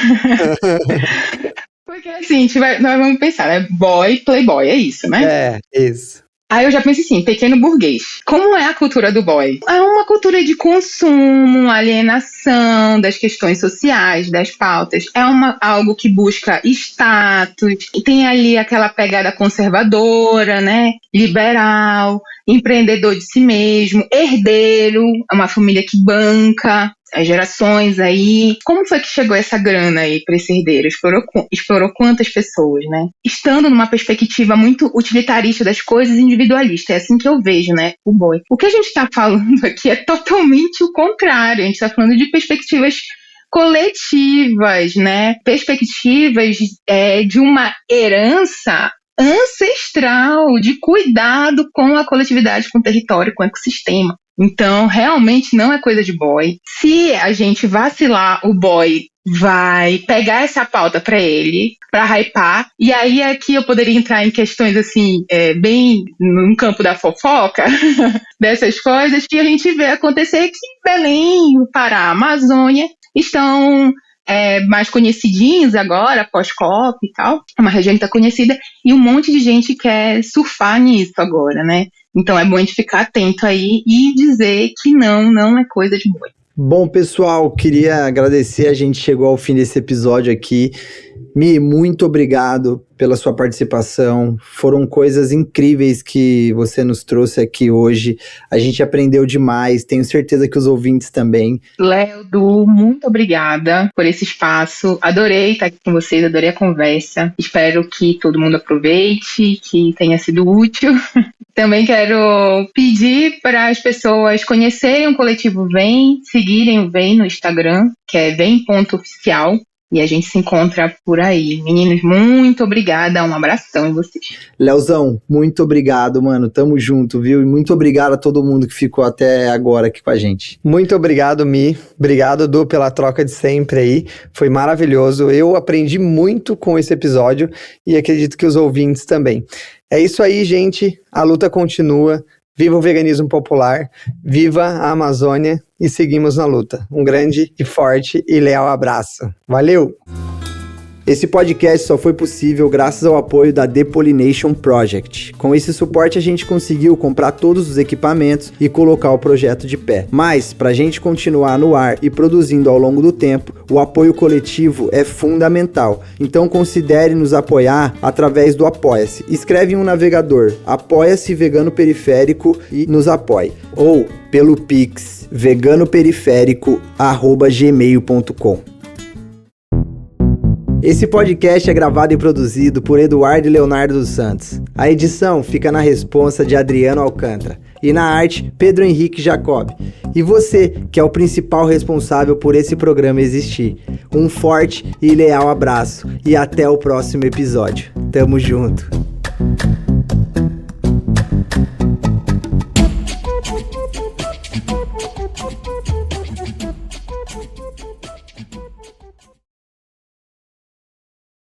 Speaker 2: Porque assim, nós vamos pensar, né? Boy, playboy, é isso, né?
Speaker 3: É, isso.
Speaker 2: Aí eu já penso assim, pequeno burguês. Como é a cultura do boy? É uma cultura de consumo, alienação das questões sociais, das pautas. É algo que busca status. E tem ali aquela pegada conservadora, né? Liberal, empreendedor de si mesmo, herdeiro, é uma família que banca as gerações aí. Como foi que chegou essa grana aí para esse herdeiro? Explorou quantas pessoas, né? Estando numa perspectiva muito utilitarista das coisas, individualista. É assim que eu vejo, né, o boy. O que a gente está falando aqui é totalmente o contrário. A gente está falando de perspectivas coletivas, né? Perspectivas de uma herança ancestral, de cuidado com a coletividade, com o território, com o ecossistema. Então, realmente não é coisa de boy. Se a gente vacilar, o boy vai pegar essa pauta para ele, para hypar. E aí aqui eu poderia entrar em questões assim, bem no campo da fofoca, dessas coisas que a gente vê acontecer que Belém, o Pará, a Amazônia estão mais conhecidinhos agora, pós-COP e tal. É uma região que está conhecida e um monte de gente quer surfar nisso agora, né? Então é bom a gente ficar atento aí e dizer que não é coisa de boi.
Speaker 3: Bom, pessoal, queria agradecer, a gente chegou ao fim desse episódio aqui. Mi, muito obrigado pela sua participação, foram coisas incríveis que você nos trouxe aqui hoje, a gente aprendeu demais, tenho certeza que os ouvintes também.
Speaker 2: Léo, Du, muito obrigada por esse espaço, adorei estar aqui com vocês, adorei a conversa, espero que todo mundo aproveite, que tenha sido útil. Também quero pedir para as pessoas conhecerem o Coletivo Vem, seguirem o Vem no Instagram, que é vem.oficial, e a gente se encontra por aí. Meninos, muito obrigada, um abração em vocês.
Speaker 3: Leozão, muito obrigado, mano, tamo junto, viu? E muito obrigado a todo mundo que ficou até agora aqui com a gente.
Speaker 1: Muito obrigado, Mi. Obrigado, Du, pela troca de sempre aí. Foi maravilhoso. Eu aprendi muito com esse episódio e acredito que os ouvintes também. É isso aí, gente. A luta continua. Viva o veganismo popular, viva a Amazônia e seguimos na luta. Um grande e forte e leal abraço. Valeu!
Speaker 3: Esse podcast só foi possível graças ao apoio da The Pollination Project. Com esse suporte a gente conseguiu comprar todos os equipamentos e colocar o projeto de pé. Mas, para a gente continuar no ar e produzindo ao longo do tempo, o apoio coletivo é fundamental. Então considere nos apoiar através do Apoia-se. Escreve em um navegador, Apoia-se Vegano Periférico e nos apoie. Ou pelo Pix, veganoperiférico@gmail.com. Esse podcast é gravado e produzido por Eduardo e Leonardo dos Santos. A edição fica na responsa de Adriano Alcântara. E na arte, Pedro Henrique Jacob. E você, que é o principal responsável por esse programa existir. Um forte e leal abraço. E até o próximo episódio. Tamo junto.